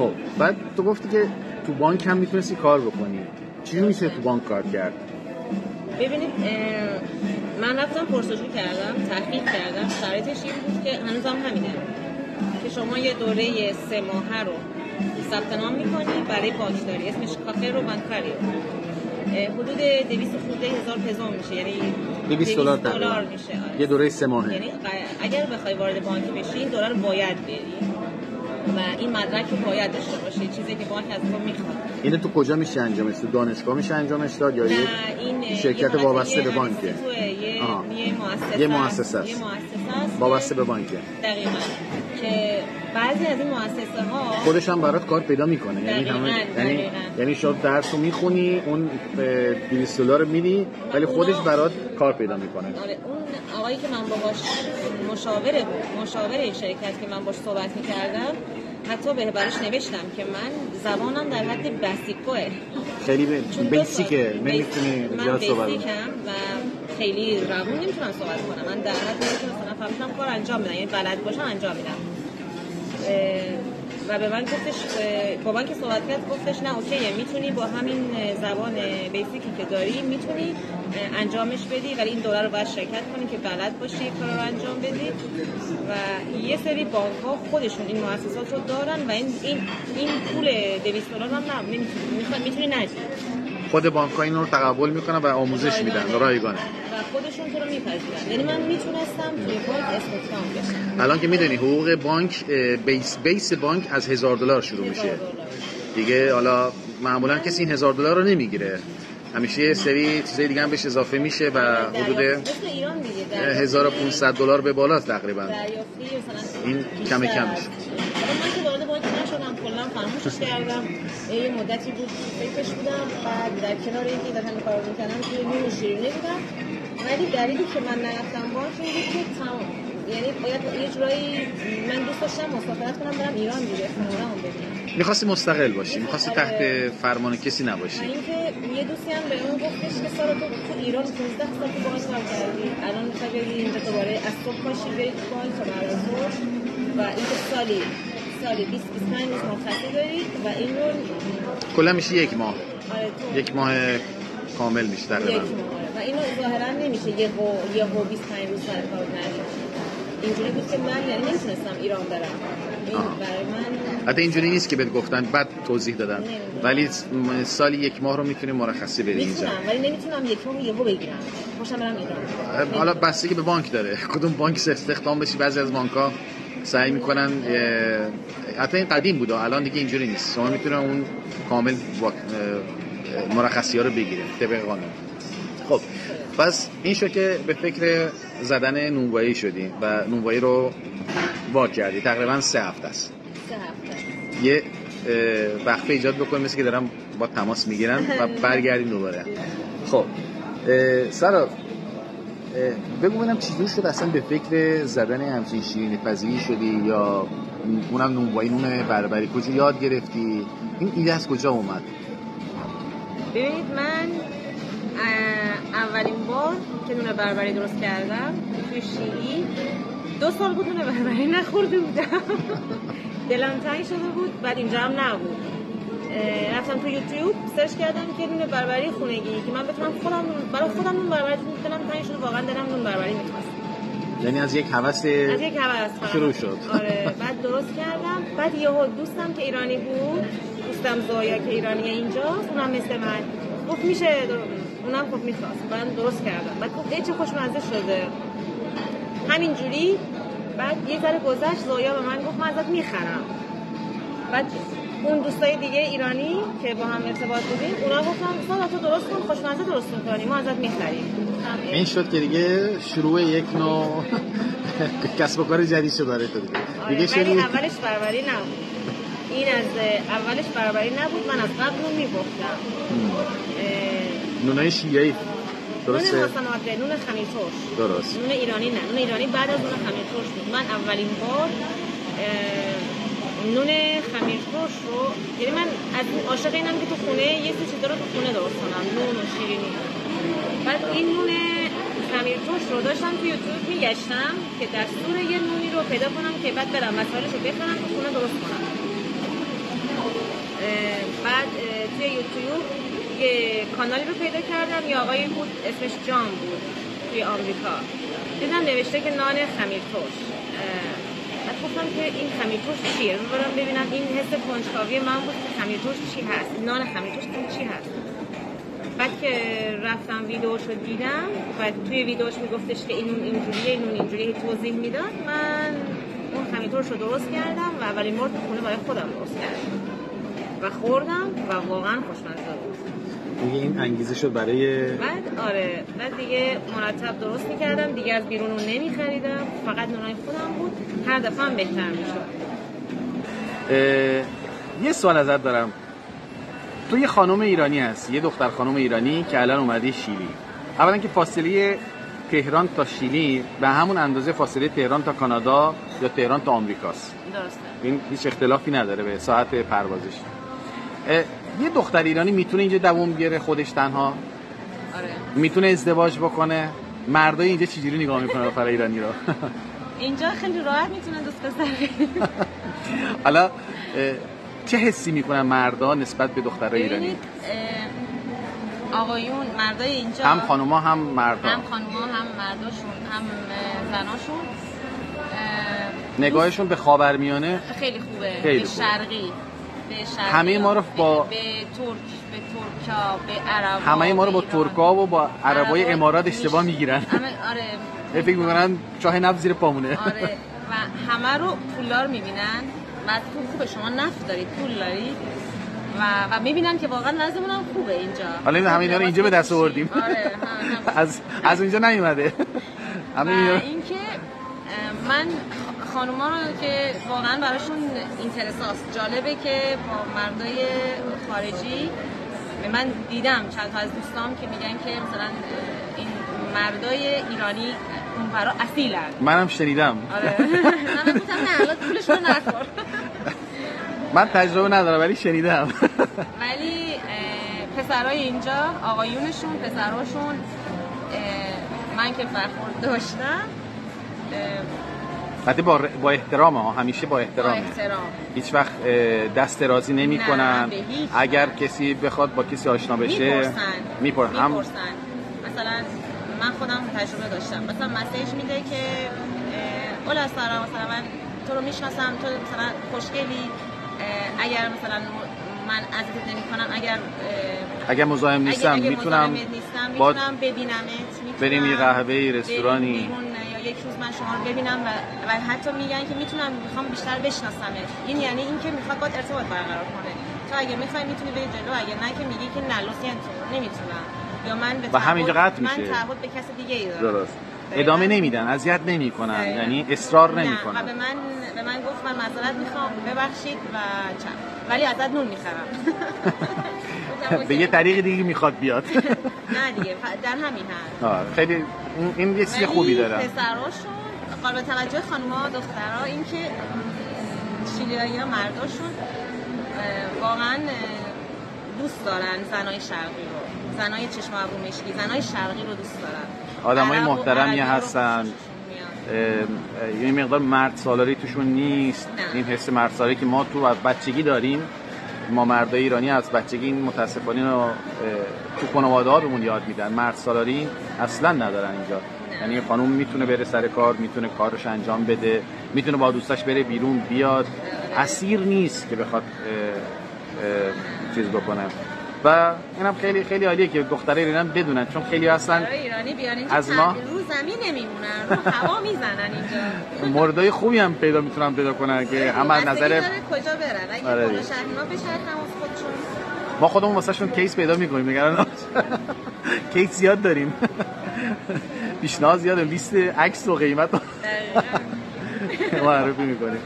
خب بعد تو گفتی که تو بانک هم میتونستی کار بکنی. چجوری میشه تو بانک کار کرد؟ ببینید من رفتم پرسجو کردم، تحقیق کردم، شرایطش این بود که هنوز هم همینه که شما یه دوره 3 ماهه رو ثبت نام میکنی برای بانکداری، اسمش کافه رو بانکاری، حدود 200 خورده هزار پزو میشه، یعنی $200 میشه. یه دوره 3 ماهه. یعنی اگر بخوای وارد بانک بشی این دوره رو باید بری و این مدرک رو باید داشته باشی، چیزی که بانک از تو میخواد. اینو تو کجا میشه انجامش؟ تو دانشگاه میشه انجامش داد یا این شرکت وابسته به بانکه؟ یه مؤسسه است وابسته به بانکه. دقیقاً. که بعضی از این مؤسسه ها خودش هم برات کار پیدا میکنه. یعنی شما درس رو میخونی، اون $200 رو میدی، ولی خودش برات کار پیدا میکنه. آره، اون آقایی که من باهاش مشاور این شرکت که من باهاش صحبت میکردم، حتی براش نوشتم که من زبانم در حد بیسیکه، خیلی بیسیکه، نمیتونی زیاد صحبت کنی و خیلی روون نمیتونم صحبت کنم. من در حد نمیتونم فهمیدم کار انجام بدم، یعنی بلد باشم انجام میدم. و به من گفتش، با من که صحبت کرد گفتش نه اوکیه، میتونی با همین زبان بیسیکی که داری میتونی انجامش بدی، ولی این دوره رو باید شرکت کنی که بلد باشی کار رو انجام بدی. و یه سری بانک ها خودشون این مؤسسات رو دارن و این پول $200 هم میتونی نجی. خود بانک ها این رو تقبل میکنن و آموزش میدن رایگانه و خودشون تو رو میپذیرن. یعنی من میتونستم توی بانک استخدام بشم. الان که میدونی حقوق بانک بیس بانک از $1000 شروع میشه دیگه. حالا معمولا کسی این $1000 رو نمیگیره، همیشه یه سری چیزای دیگه هم بهش اضافه میشه و حدود $1500 به بالاست تقریبا. این کم کمش. من که وارد بانک نشدم، کلا فراموشش کردم. یه مدتی بود فکرش بودم، بعد در کنار اینکه داشتم کار می‌کردم توی نون و شیرینی بودم. ولی دلیلی که من نرفتم بانک این بود که تمام، یعنی باید یه جورایی من دوست داشتم مسافرت کنم برم ایران دیگه، خونه‌ام ببینم. می‌خواستی مستقل باشی، می‌خواستی تحت فرمان کسی نباشی. اینکه یه دوستی هم بهمون گفتش که سارا تو ایران 15 سال تو بانک کار کردی، الان می‌خوای بری اینجا دوباره از صبح پاشی بری تو بانک تا بعد از ظهر و اینکه سالی 20-25 روز مرخصی داری و این رو کلا میشه یک ماه. آره، یک ماه کامل میشه تقریبا. و اینو ظاهرا نمیشه یهو 25 روز سر کار نشه. اینجوری بود که من یعنی نمیتونستم ایران برم. این برای من حتی اینجوری نیست که بهت گفتن بعد توضیح دادن، ولی سالی یک ماه رو میتونی مرخصی بری اینجا. میتونم، ولی نمیتونم یک ماه یهو بگیرم. خوشم برم ایران. حالا بستگی به بانک داره کدوم بانک استخدام بشی. بعضی از بانک‌ها سعی میکنن، حتی این قدیم بوده، الان دیگه اینجوری نیست، شما میتونن اون کامل مرخصی‌ها رو بگیرید طبق قانون. خب پس این شد که به فکر زدن نونوایی شدی و نونوایی رو وا کردی. تقریبا 3 هفته است. 3 هفته. یه وقفه ایجاد بکنیم مثل که دارم با تماس میگیرن و برگردیم دوباره. خب سارا بگو ببینم چجور شد اصلا به فکر زدن همچین شیرینی پزی شدی، یا اونم نونوایی، نون بربری کجا یاد گرفتی؟ این ایده از کجا اومد؟ ببینید من اولین بار که نون بربری درست کردم توی شیری 2 سال بود نون بربری نخورده بودم. دلم تنگ شده بود، بعد اینجا هم نبود. رفتم تو یوتیوب سرچ کردم که نون بربری خونگی که من بتونم برای خودم نون بربری دلم تنگ شد، واقعا دلم نون بربری می‌خواست. یعنی از یک هوس شروع شد. آره، بعد درست کردم. بعد یهو دوستم که ایرانی بود، دوستم زویا که ایرانی اینجاست، اونم مثل من گفت میشه، اونم خب می‌خواست. من درست کردم. بعد گفت چه خوشمزه شده. همینجوری بعد یه ذره گذشت، زویا به من گفت من ازت میخرم. بعد اون دوستای دیگه ایرانی که با هم ارتباط بودیم اونا گفتن سارا تو درست کن، خوشمزه درست می‌کنی، ما ازت میخریم. این شد که دیگه شروع یک نوع کسب و کار جدید شد برای تو دیگه. ولی اولش بربری نبود. این از اولش بربری نبود، من از قبل نون می‌پختم. نونای شیعه‌ای درسته؟ نون حسن آقا، نون خمیر ترش. درست. نون ایرانی نه، نون ایرانی بعد از نون خمیر ترش بود. من اولین بار نون خمیر ترش رو، یعنی من از عاشق اینم که تو خونه یه سری چیزا رو تو خونه درست کنم، نون و شیرینی. بعد این نون خمیر ترش رو داشتم تو یوتیوب میگشتم که دستور یه نونی رو پیدا کنم که بعد برم مسائلش رو بخونم تو خونه درست کنم. بعد توی یوتیوب یه کانالی رو پیدا کردم، یه آقایی بود اسمش جان بود توی آمریکا، دیدم نوشته که نان خمیر ترش. بعد گفتم که این خمیر ترش چیه؟ برم ببینم این حس کنجکاوی من بود که خمیر ترش چی هست، نان خمیر ترش چی هست. بعد که رفتم ویدیوشو دیدم و توی ویدیوش میگفتش که این اینجوریه، این اینجوریه، توضیح میداد. من اون خمیر ترش رو درست کردم و اولین بار تو خونه برای خودم درست کردم و خوردم و واقعا خوشمزه بود. دیگه این انگیزه شد برای بعد دیگه مرتب درست میکردم، دیگه از بیرون رو نمیخریدم، فقط نونای خودم بود، هر دفعه هم بهتر میشد. یه سوال ازت دارم. تو یه خانم ایرانی هستی، یه دختر خانم ایرانی که الان اومده شیلی. اولا که فاصله تهران تا شیلی به همون اندازه فاصله تهران تا کانادا یا تهران تا آمریکاست. درسته. این هیچ اختلافی نداره به ساعت پروازش. یه دختر ایرانی میتونه اینجا دوام بیاره خودش تنها؟ آره. میتونه ازدواج بکنه؟ مردای اینجا چجوری نگاه میکنن دختر ایرانی رو؟ اینجا خیلی راحت میتونن دوست بزنن. حالا چه حسی میکنن مردا نسبت به دخترای ایرانی؟ آقایون مردای اینجا هم خانوما هم مردا، هم خانوما هم مرداشون هم زناشون نگاهشون به خاورمیانه خیلی خوبه، خیلی به شرقی، همه ما رو با به ترکا، به عربا، همه ما رو با ترکا و با عربای امارات اشتباه میگیرن. آره. فکر میکنن چاه نفت زیر پامونه. آره. و همه رو پولدار میبینن. بعد خوبه شما نفت دارید، پول دارید و میبینن که واقعا وضعمون هم خوبه اینجا. حالا همه اینا رو اینجا به دست آوردیم. آره. از اونجا نیومده. همه اینا اینکه من خانوما رو که واقعا براشون اینترساست، جالبه که با مردای خارجی من دیدم چند تا از دوستام که میگن که مثلا این مردای ایرانی اونورا اصیلن. منم شنیدم. آره. من گفتم نه الان پولش رو نخور. من تجربه ندارم ولی شنیدم. ولی پسرای اینجا آقایونشون پسراشون من که برخورد داشتم حتی با احترام ها، همیشه با احترام. هیچ وقت دست درازی نمی کنن. اگر کسی بخواد با کسی آشنا بشه میپرسن. مثلا من خودم تجربه داشتم، مثلا مسیج میده که اولا سارا مثلا من تو رو میشناسم، تو مثلا خوشگلی، اگر مثلا من اذیتت نمیکنم، اگر مزاحم نیستم میتونم ببینمت، بریم یه قهوه‌ای، رستورانی، یک روز من شما رو ببینم و حتی میگن که میخوام بیشتر بشناسمت. این یعنی این که میخواد باهات ارتباط برقرار کنه. تو اگه میخوای میتونی بری جلو، اگه نه که میگی که نه لطفاً نمیتونم، یا من به همینجا قطع میشه. من تعهد به کس دیگه ای دارم. درست. ادامه نمیدن، اذیت نمیکنن، یعنی اصرار نمیکنن. و به من گفت من معذرت میخوام، ببخشید و ولی ازت نون میخرم. به یه طریق دیگه میخواد بیاد. نه دیگه در همین حد. خیلی این یه چیز خوبی داره. پسراشون قابل توجه خانم‌ها دخترها این که شیلیایی‌ها مرداشون واقعا دوست دارن زنای شرقی رو، زنای چشم ابرو مشکی، زنای شرقی رو دوست دارن. آدمای محترمی هستن. یه مقدار مرد سالاری توشون نیست. این حس مرد سالاری که ما تو بچگی داریم، ما مردای ایرانی از بچگی این متاسفانه رو تو خانواده‌ها بهمون یاد میدن. مرد سالاری اصلا ندارن اینجا. یعنی خانوم میتونه بره سر کار، میتونه کارش انجام بده، میتونه با دوستاش بره بیرون بیاد، اسیر نیست که بخواد چیز بکنه. و اینم خیلی خیلی عالیه که دخترای ایرانی بدونن، چون خیلی هستن ایرانی بیان اینجا از ما رو زمین نمیمونن، رو هوا میزنن اینجا. مردای خوبی هم میتونن پیدا کنن که هم از نظر کجا برن. اگه بالا شهرنا بشن خودشون، ما خودمون واسهشون کیس پیدا میکنیم. نگران کیس زیاد داریم. پیشنهاد زیاده، لیست عکس و قیمت معرفی میکنیم.